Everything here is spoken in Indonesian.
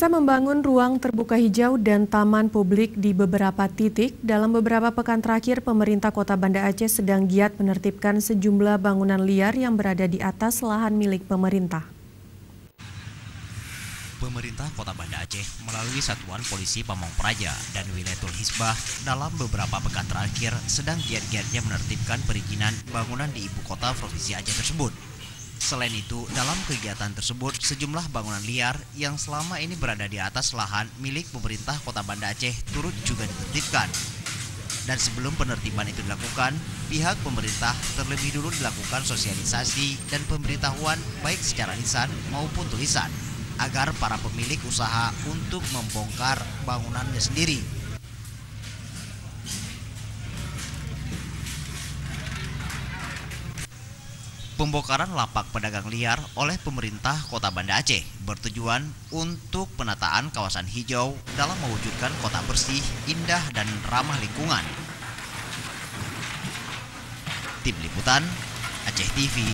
Memaksa membangun ruang terbuka hijau dan taman publik di beberapa titik, dalam beberapa pekan terakhir pemerintah Kota Banda Aceh sedang giat menertibkan sejumlah bangunan liar yang berada di atas lahan milik pemerintah. Pemerintah Kota Banda Aceh melalui Satuan Polisi Pamong Praja dan Wilayatul Hisbah dalam beberapa pekan terakhir sedang giat-giatnya menertibkan perizinan bangunan di ibu kota Provinsi Aceh tersebut. Selain itu, dalam kegiatan tersebut, sejumlah bangunan liar yang selama ini berada di atas lahan milik pemerintah Kota Banda Aceh turut juga ditertibkan. Dan sebelum penertiban itu dilakukan, pihak pemerintah terlebih dulu dilakukan sosialisasi dan pemberitahuan baik secara lisan maupun tulisan, agar para pemilik usaha untuk membongkar bangunannya sendiri. Pembongkaran lapak pedagang liar oleh pemerintah Kota Banda Aceh bertujuan untuk penataan kawasan hijau dalam mewujudkan kota bersih, indah, dan ramah lingkungan. Tim Liputan, Aceh TV.